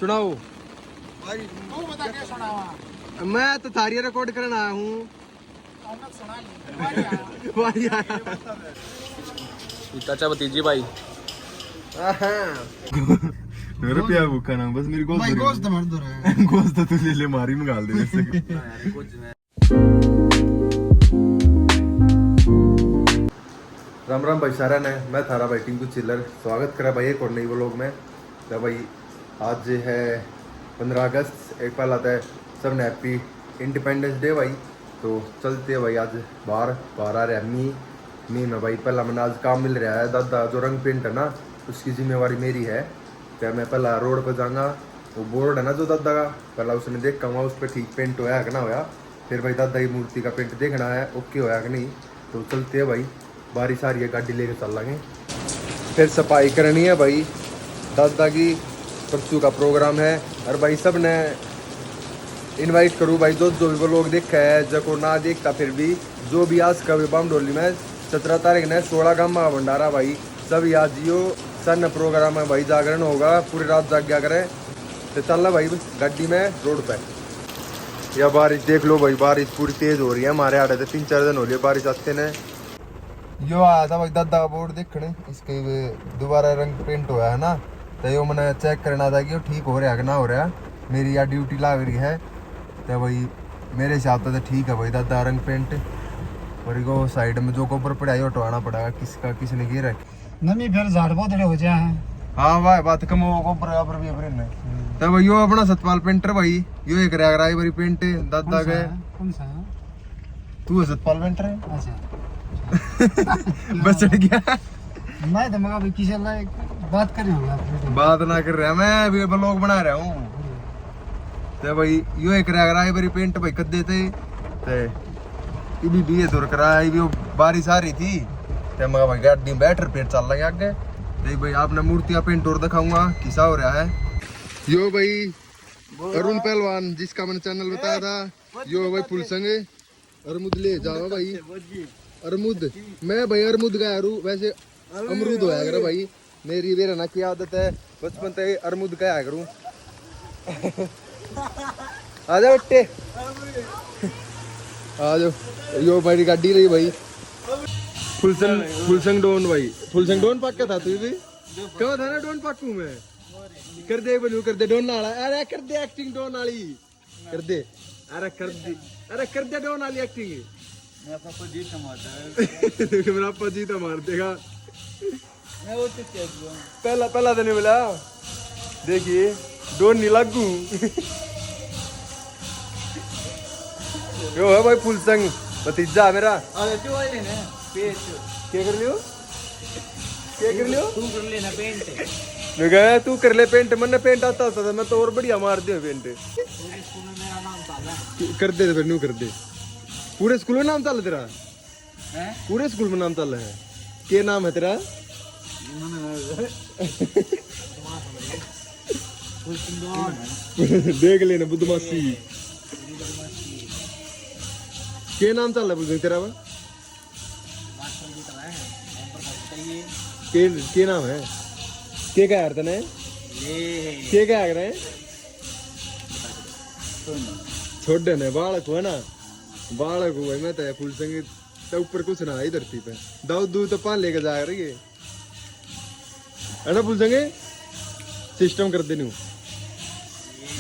सुनाओ। तू बता क्या सुनावा। मैं तो थारी रिकॉर्ड करना आया हूँ। चाचा भतीजी भाई रुपया भूखा ना बस मेरी भाई गोश्त मार दो रे। गोश्त तो ले ले मारी मंगाल दे वैसे। राम राम भाई सारा ने मैं थारा भाई टिंकू चिल्लर स्वागत करा भाई एक और नई व्लॉग में। तो भाई आज है 15 अगस्त एक पहला आता है सब ने हैप्पी इंडिपेंडेंस डे भाई। तो चलते हैं भाई आज बाहर आ रहे मी में भाई पहला मैंने आज काम मिल रहा है दादा जो रंग पेंट है ना उसकी जिम्मेवारी मेरी है। क्या मैं पहला रोड पर जाऊँगा वो बोर्ड है ना जो दादा का पहला उसने देख कहूँगा उस पर ठीक पेंट होया कि ना होया। फिर भाई दादा की मूर्ति का पेंट देखना है ओके होया कि नहीं। तो चलते हैं भाई बारिश आ रही है गाड़ी लेके चल लेंगे। फिर सफाई करनी है भाई दादा की परसों का प्रोग्राम है। और भाई सब ने इनवाइट करूँ भाई जो भी वो लोग देखा है जको ना देखता फिर भी जो भी आज कभी बामडोली में 17 तारीख ने 16 गामा भंडारा भाई सब याद जियो सन प्रोग्राम है भाई जागरण होगा पूरी रात जाग गया करें। तो चलना भाई गाड़ी में रोड पे। या बारिश देख लो भाई बारिश पूरी तेज हो रही है हमारे आड़े तो 3-4 दिन हो रही है बारिश आते ने। यो आया था भाई दादा का बोर्ड देखने इसके दोबारा रंग पेंट हुआ है ना तो यो मैंने चेक करना था कि वो ठीक हो रहा है कि ना हो रहा है। मेरी यहाँ ड्यूटी लग रही है तो भाई मेरे हिसाब से तो ठीक है भाई दादा रंग पेंट। और को साइड में जो ऊपर पड़ा हटवाना पड़ेगा किसका किसने गिरा है नमी फिर झाड़ बहुत हो जाए हैं। हाँ भाई बात कम ऊपर भी तो भाई यो अपना सतपाल पेंटर भाई यो एक राय भाई पेंट दादा के कौन सा है? तू सतपाल पेंटर है अच्छा बस चढ़ गया। मैं तो मगा किसी बात कर रहा हूँ बात ना कर रहा मैं भी ब्लॉग बना रहा हूँ। तो भाई यो एक राय भाई पेंट भाई कर देते भी दूर करा भी बारिश आ रही थी तो मैं भाई गाड़ी में बैठ पेंट चल रहा आगे। देख भाई आपने मूर्तियां पेंट और दिखाऊंगा किसा हो रहा है। यो भाई अरुण पहलवान जिसका मैंने चैनल बताया था यो भाई फुलसंग अरमुद ले जाओ भाई अरमुद मैं भाई अरमुद का वैसे अमरूद होया कर भाई मेरी वे रहना की आदत है बचपन से अरमुद का करूँ। आ जाओ बट्टे आ जाओ यो मेरी गाड़ी रही भाई फुलसंग डोन भाई फुलसंग डोन पाक का था तू भी कहाँ था ना डोन पाकू में कर दे बनू कर दे डोन वाला अरे कर दे एक्टिंग डोन वाली कर दे अरे कर दे डोन वाली एक्टिंग मैं अपना जीत मारता है मेरा अपा जीता मार देगा मैं वो तो पहला तो नहीं मिला देखिए डोन नहीं लागू यो है भाई फुलसंग भतीजा मेरा अरे तू वाले ने पेट क्या कर लियो तू कर लेना पेंट मैं कहा तू कर ले पेंट मैंने पेंट आता था मैं तो और बढ़िया मार दिया पेंट स्कूल में मेरा नाम था कर दे फिर न्यू कर दे पूरे स्कूल में नाम चल तेरा हैं पूरे स्कूल में नाम चल है क्या नाम है तेरा देख लेना बुद्धमासी क्या नाम चल रहा है तेरा के नाम है के क्या यार तने के क्या कर रहे हैं छोड़ देने बालक है ना बालक हुआ मैं तो फुल संगीत तो ऊपर कुछ ना है धरती पे दाऊद दूध तो पान लेके जा रही है ना फुल संगीत सिस्टम कर देनी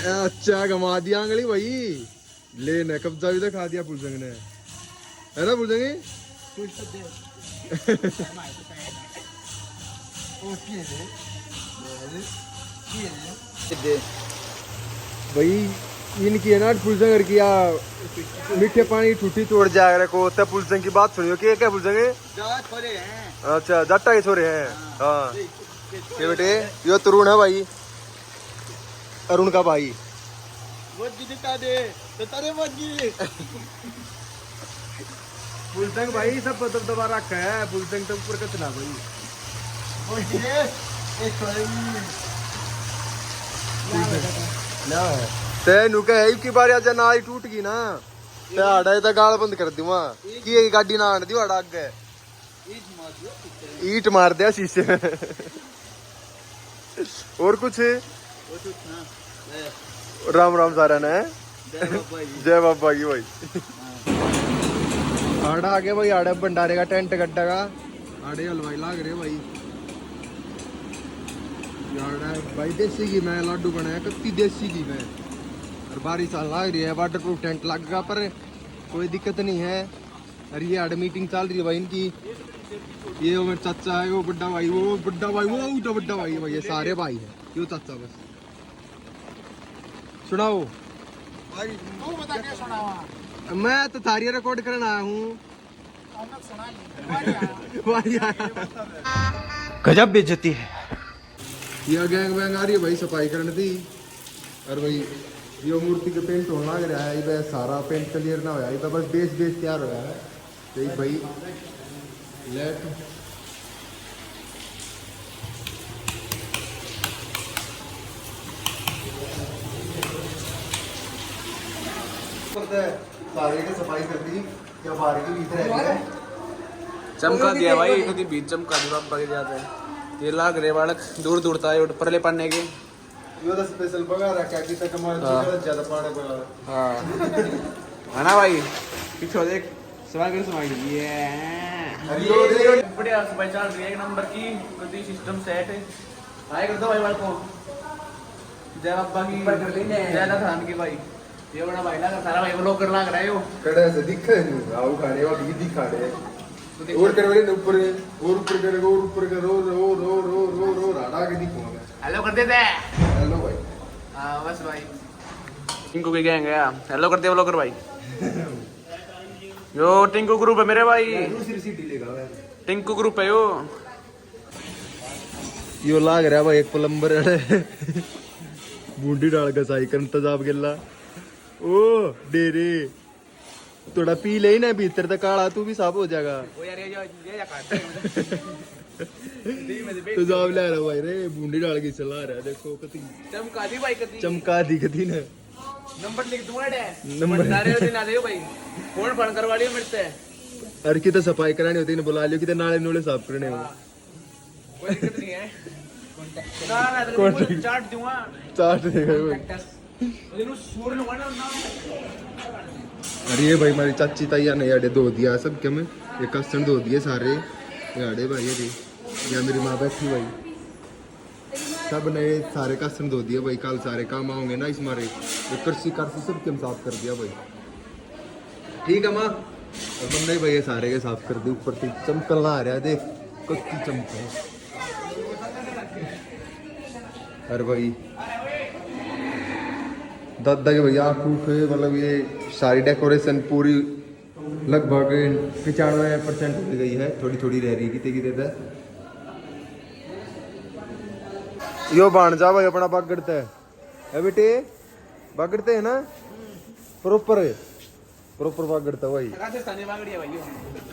अच्छा घमा दिया आंगली भाई लेने कब्जा भी तो खा दिया फुल संग ने है ना फुल संगी भाई इनकी है ना फुलसंग किया मीठे पानी टूटी तोड़ जाए को तब फुलसंग की बात सुनियो क्या क्या फुलसंग अच्छा जट्टा के छोरे हैं हाँ ये बेटे यो तरुण है भाई अरुण का भाई फुलसंग भाई सब दबा रखा है फुलसंग तो ऊपर कचना भाई तेनू कहे की बार आज नाली टूट गई ना आड़ा तो गाल बंद कर दूंगा की गाड़ी ना आने दी आड़ा आगे ईट मार दिया शीशे में और कुछ राम राम सारा ने जय बाबा की भाई। आड़ा आ गया भाई, आड़े भंडारे का टेंट गड्ढा का आड़े हलवाई लाग रहे भाई। आड़ा भाई देसी घी में लाडू बनाया, कत्ती देसी घी में, और बारिश लाग रही है, वाटर प्रूफ टेंट लग गया पर कोई दिक्कत नहीं है। और ये आड़ मीटिंग चल रही है भाई इनकी, ये वो मेरा चाचा है, वो बड़ा भाई, वो बड़ा भाई, वो उठा बड़ा भाई, भाई ये सारे भाई है, यो चाचा बस। सुनाओ। मैं तो थारिया रिकॉर्ड करना आया हूँ। गजब बेइज्जती है। ये गैंग वैंग आ रही है भाई सफाई करने थी, और भाई ये मूर्ति के पेंट होने लग रहा है, ये सारा पेंट क्लियर ना होया, ये बस बेस तैयार हो गया है। तो भाई लेट सारे की सफाई कर दी, क्या बाहर की भीतर है चमका दिया भाई, कभी बीच चमका दिया बाबा के जाते हैं। ये लाग रहे बालक दूर दूर था ये परले पड़ने के, यो तो स्पेशल बगा रखा है कि तक हमारे ज्यादा पानी पड़ा। हां है ना भाई, पीछे देख सवाल कर समाई ये अरे बढ़िया सफाई चल रही है, एक नंबर की गति सिस्टम सेट है। हाय कर दो भाई वाल को, जय बाबा की जय नाथान की भाई। ये बड़ा भाई लगा सारा भाई व्लॉग कर लग रहा है, यो कड़े से दिखे नहीं आओ खाने वाली दिखा रहे और करवे ने ऊपर और ऊपर करेगा और ऊपर करो रो रो रो रो रो राडा के दिखूंगा। हेलो कर देते हैं। हेलो भाई। हां बस भाई टिंकू की गैंग है, हेलो कर दे व्लॉगर भाई। यो टिंकू ग्रुप है मेरे भाई, दूसरी सीटी लेगा टिंकू ग्रुप है यो। यो लाग रहा भाई एक प्लम्बर है बूंदी डाल के साई कर तजाब गेला ओ डेरे थोड़ा पी ले ना भीतर तक काला तू भी साफ हो जाएगा। ओ यार ये जा काट तो जाब ले रहा भाई रे, बूंदी डाल के चला रहा है, देखो कति चमका दी भाई, कती चमका दी कति ने। नंबर लिख दूंगा डे, नंबर सारे दिन आ जाओ भाई, फोन करवा लियो मेरे से। और किते सफाई करानी होती है बुला लियो, किते नाले नोले साफ करने हो, कोई दिक्कत नहीं है ना ना तो चाट दूंगा, चाट देगा भाई। इनु सूर लूंगा ना। अरे ये भाई हमारी चाची ताइया ने याडे धो दिया सब के में, ये कसन धो दिए सारे याडे भाई। ये या मेरी माँ बैठी भाई, सब ने सारे कसन धो दिए भाई, कल सारे काम आओगे ना इस मारे, ये करसी सब के साफ कर दिया भाई। ठीक है माँ, और हमने भाई ये सारे के साफ कर दिए, ऊपर से चमकल आ रहा है, देख कच्ची चमक। अरे भाई दादा के भैया आँख मतलब ये सारी डेकोरेशन पूरी लगभग 95% हो गई है, थोड़ी थोड़ी रह रही कितने कितने यो बन जा भाई अपना बागड़ता है बेटे, बागड़ते है ना प्रॉपर बागड़ता भाई। राजस्थानी बागड़ी है भाई,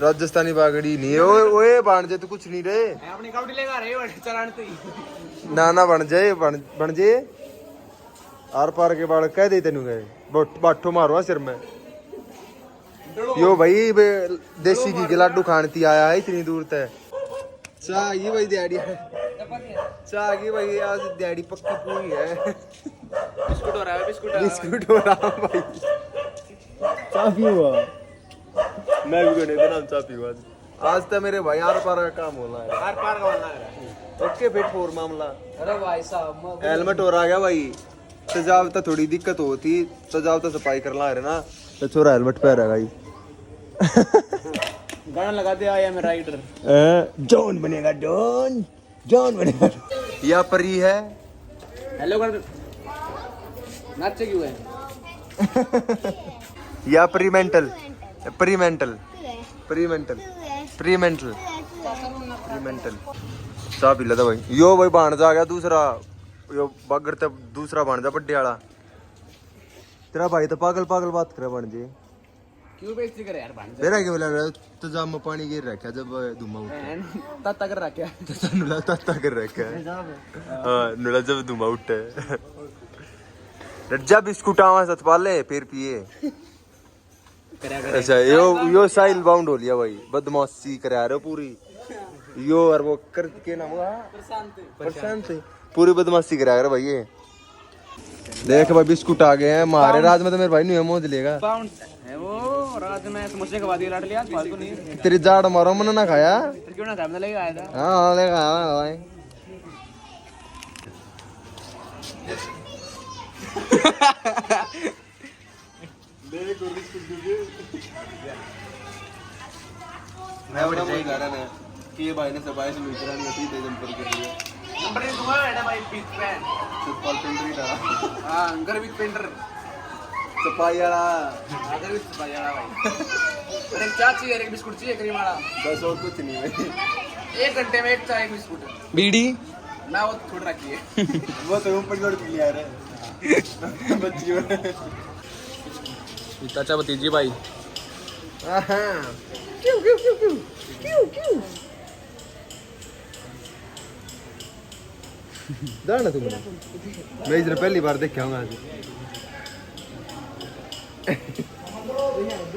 राजस्थानी बागड़ी नहीं ओए बन जाए तो कुछ नहीं रहे, अपनी काउटी लेगा रहे हो चलाने तो ना बन जाए बन जाए आर पार के बाल कह दे तेनू गए बाठो मारो सिर में। यो भाई देसी घी के लाडू खानती आया है इतनी दूर तक। चाह ये भाई दिहाड़ी चाह की भाई आज दिहाड़ी पक्की पूरी है। बिस्कुट हो रहा है, बिस्कुट हो रहा भाई। चाह पीऊंगा मैं भी कोने का नाम चाह पीऊंगा आज तो मेरे भाई आर पार का काम होना है, आर पार का वाला है। ओके फिट फोर मामला। अरे भाई साहब हेलमेट हो रहा गया भाई, सजाव तो थोड़ी दिक्कत होती, सजाव तो सफाई करना है ना, तो छोरा हेलमेट पहन भाई। गाना लगा दे आई एम राइडर, जॉन बनेगा जॉन बनेगा। या परी है हेलो कर नाचे क्यों है या प्रीमेंटल प्रीमेंटल प्रीमेंटल प्रीमेंटल प्रीमेंटल चाह पी लेता भाई। यो भाई भाणजा आ गया दूसरा, यो बागर ते दूसरा भाणजा बड्डे वाला। तेरा भाई तो पागल बात करे भाणजे, क्यों बेइज्जती करे यार भांजा, तेरा क्यों लग रहा है तुझा में पानी गिर रखा जब धुमा उठे तत्ता कर रखा है, तो नुला तत्ता कर रखा है। हां नुला जब धुमा उठे रज्जा बिस्कुट आवा सत पाले फिर पिए। अच्छा यो साइल बाउंड हो लिया भाई, बदमाशी करा रहे हो पूरी। यो और वो कर के नाम हुआ प्रशांत पूरी बदमाशी करा रहे भाई ये। देख भाई बिस्कुट आ गए हैं हमारे राज में तो मेरे भाई नहीं मौज लेगा बाउंस है वो रात में समोसे खवा दिए लाट लिया फालतू नहीं तेरी जाड़ मारो मैंने ना खाया फिर क्यों ना खाया मैंने लेके आया था हाँ लेगा भाई मैं बड़ी सही कह रहा है कि ये भाई ने सफाई से मिलकर नहीं होती दे जंपर कर दिया नंबर एक तुम्हारा है भाई पिच पे फुटबॉल पेंटर ही था हां अंगर विद पेंटर सफाई वाला अंगर विद सफाई वाला भाई अरे क्या चाहिए एक बिस्कुट चाहिए क्रीम वाला बस और कुछ नहीं भाई 1 घंटे में एक चाय एक बिस्कुट बीड़ी ना वो छोड़ रखिए वो तो ऊपर जोड़ पी लिया रे बच्चियों चाचा भतीजी भाई क्यों क्यों क्यों क्यों क्यों क्यों जाना तुम मैं इधर पहली बार देख के आऊंगा आज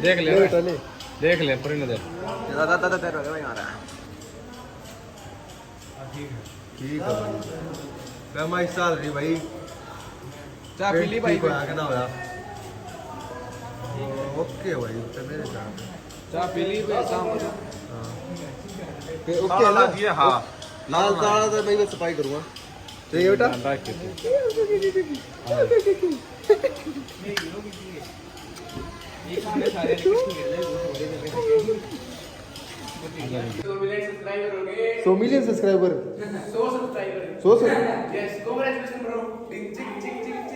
देख ले ले देख ले पर नजर दादा तेरे भाई हमारा ठीक है भाई मैं माई साल रही भाई चाय पी ली भाई को आगे ना होया ओके भाई तो मेरे साथ चाय पी ली भाई शाम को ओके ना ये हां लाल ताला तो मैं सफाई करूंगा तो ये बेटा सौ million subscriber 100 subscriber 100 yes congratulation bro tick tick tick tick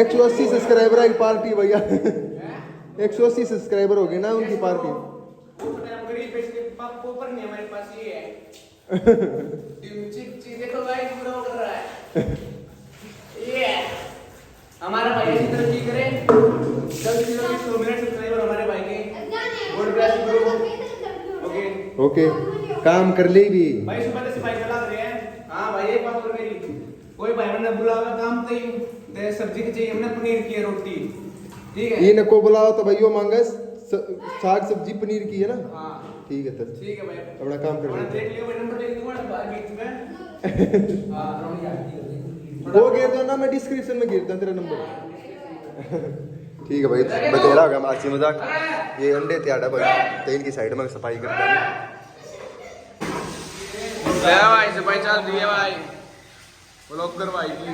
180 subscriber की पार्टी भैया 180 सब्सक्राइबर हो गए ना उनकी पार्टी गरीब पेश के पाप ऊपर नहीं हमारे पास ये है चिक चिक देखो गाइस पूरा कर रहा है ये हमारा भाई ऐसी तरक्की करे जल्द से जल्द 100 मिलियन सब्सक्राइबर हमारे भाई के God bless bro okay okay काम कर ले भी भाई सुबह से भाई चला रहे हैं हां भाई एक बात और मेरी कोई भाई मैंने बुलावा काम तो दे सब्जी की चाहिए हमने पनीर की है रोटी ठीक है ये न को बुलाओ तो भाइयों मांगस साग सब्जी पनीर की है ना हां ठीक है तब ठीक है भाई अपना काम कर मैंने देख लिया भाई नंबर लिख दूंगा बाहर बीच में हां वो गिर दो ना मैं डिस्क्रिप्शन में गिरता तेरा नंबर ठीक है भाई बतेरा होगा मासी मजाक ये अंडे त्याड़ा भाई तो इनकी साइड में सफाई करता है ले भाई सफाई चल रही है भाई ब्लॉगर भाई की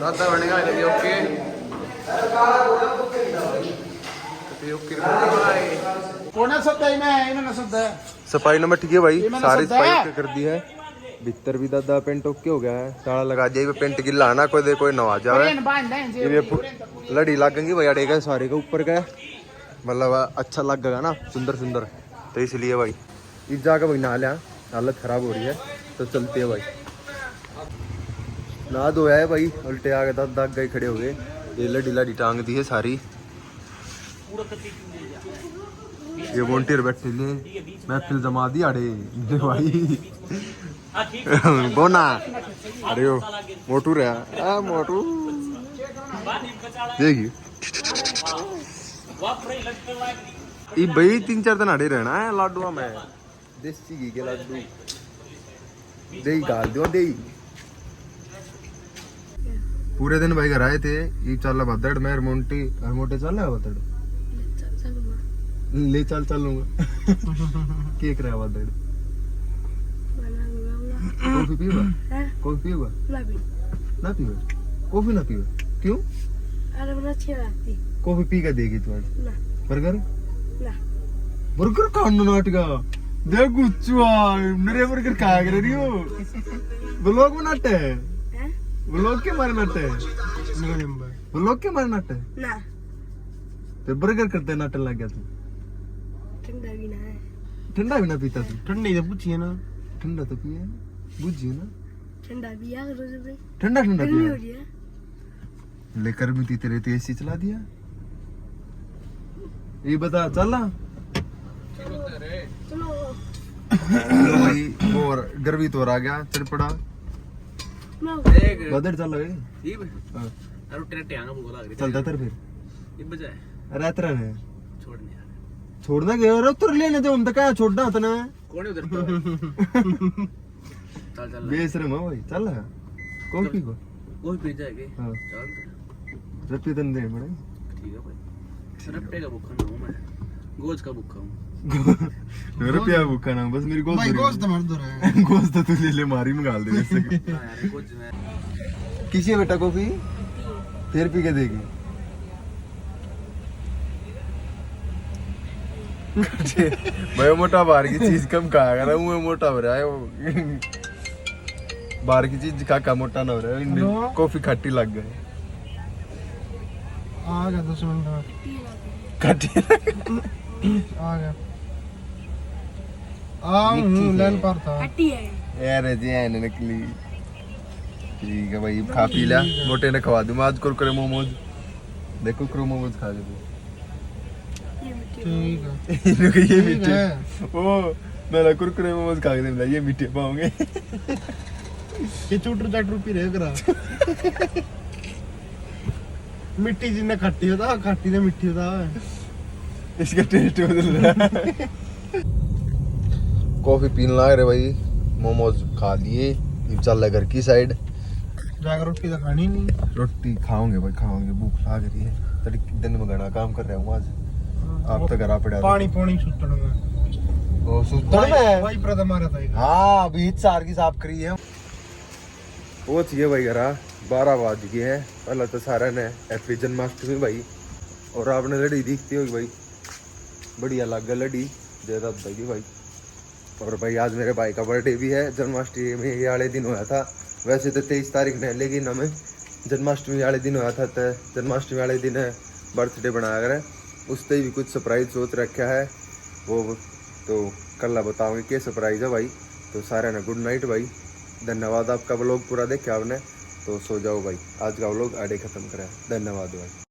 रात बनेगा लगे ओके ओके भाई कोना शब्द है ना इन्होंने शब्द है सफाई नंबर ठीक है भाई ये मैंने सारी सब दिया। सफाई कर दी है भीतर भी दादा पेंट ओके हो गया है ताला लगा दिया पेंट गिल्ला आना कोई दे कोई नवा जावे ये लड़ी लगेंगी भैया डेगा सारे के ऊपर का मतलब अच्छा लगेगा ना सुंदर सुंदर तो इसलिए भाई इस जाकर भाई नहा लिया हालत खराब हो रही है तो चलते हैं भाई नहा धोया है भाई उल्टे आ गए दाग गए खड़े हो गए ये लड़ी लड़ी टांग दी है सारी ये वॉन्टियर बैठे लिए महफिल जमा दी अड़े भाई बोना अरे ओ मोटू रहा मोटू देखिए ये भाई 3-4 दिन अड़े रहना है लाडुआ में देसी घी के लड्डू दही गाल दो दही पूरे दिन भाई घर आए थे ये चल भदड़ मैं मोटे चल रहा भदड़ ले चलूंगा केक रहा भदड़ कॉफी पीवा कॉफी पीवा ना पीवा कॉफी ना पीवा क्यों अरे मुझे अच्छी लगती कॉफी पी के देगी तू आज ना बर्गर ना बर्गर खाना नाटका देख गुच्चुआ मेरे बर्गर खा कर रही हो ब्लॉग बनाते हैं हैं ब्लॉग के मारे नाटे ब्लॉग के मारे नाटे ना तो बर्गर करते नाटक लग गया तू ठंडा भी ना है ठंडा भी ना पीता तू ठंडी तो पूछिए ना ठंडा तो पिए बुझिए ना ठंडा भी आ रोज में ठंडा ठंडा गर्मी हो पिए रही है लेकर भी थी तेरे तो एसी चला दिया ये बता चला चलो भाई वो गर्मी तो आ गया चल पड़ा मैं बदर चल गए ये अरे तेरे टैंगा बोला लग रही चलता तर फिर ये बजाए रात रहे छोड़ने यार छोड़ना गया और उतर लेने दो हम तो क्या छोड़ना होता ना कौन है उधर चल चल बेशरम है भाई चल कॉफी को कोई पी जाएगी हाँ। चल रत्ती तन दे बड़े ठीक है भाई रट्टे का भूखा ना हूँ मैं गोश्त का भूखा हूँ रुपया भूखा ना बस मेरी गोश्त भाई भरी गोश्त मर दो रहे गोश्त तो तू ले मारी में गाल दे वैसे हाँ यार कुछ मैं किसी बेटा कॉफी फिर पी के देगी भाई मोटा बाहर की चीज कम खाएगा ना मुंह मोटा हो रहा है वो बाहर की चीज खा खा मोटा ना हो रहा हेलो? है कॉफी खट्टी लग गई आ गया 10 मिनट में खट्टी आ गया लाइन पर था हट्टी है यार जी आने निकली ठीक है भाई खा पी लिया मोटे ने खवा दूं मैं आज कुरकुरे मोमोज देखो कुरकुरे मोमोज खा ले ये मिट्टी ठीक है इन्हों के ये ठीक मीठे है। ओ मैं कुरकुरे मोमोज खा के दे ये मीठे पाओगे ये चूटर चाटर पी रहे करा मिट्टी जिन्ना खट्टी होता खट्टी ने मिट्टी होता इसका टेस्ट बदल रहा है कॉफी पीने लग रहे भाई मोमोज खा लिए अब चल रहा घर की साइड जाकर रोटी तो खानी नहीं रोटी खाओगे भाई खाओगे भूख लग रही है तड़ी दिन में घना काम कर रहा हूँ आज आप तो घर आ पड़ा पानी पानी सुतड़ में ओ सुतड़ में भाई प्रथम मारा था एक। हाँ अभी चार की साफ करी है वो चाहिए भाई घरा 12 बज गए हैं पहला तो सारा ने हैप्पी जन्माष्टमी भाई और आपने लड़ी दिखती होगी भाई बढ़िया लग गया लड़ी ज्यादा भाई की भाई और भाई आज मेरे भाई का बर्थडे भी है जन्माष्टमी में ये वाले दिन हुआ था वैसे तो 23 तारीख ने लेकिन हमें जन्माष्टमी वाले दिन हुआ था तो जन्माष्टमी वाले दिन बर्थडे बनाया कर उस पर भी कुछ सरप्राइज सोच रखा है वो तो कल बताऊंगे क्या सरप्राइज है भाई तो सारे ने गुड नाइट भाई धन्यवाद आपका व्लॉग पूरा देखा आपने तो सो जाओ भाई आज का व्लॉग आड़े खत्म करा धन्यवाद भाई।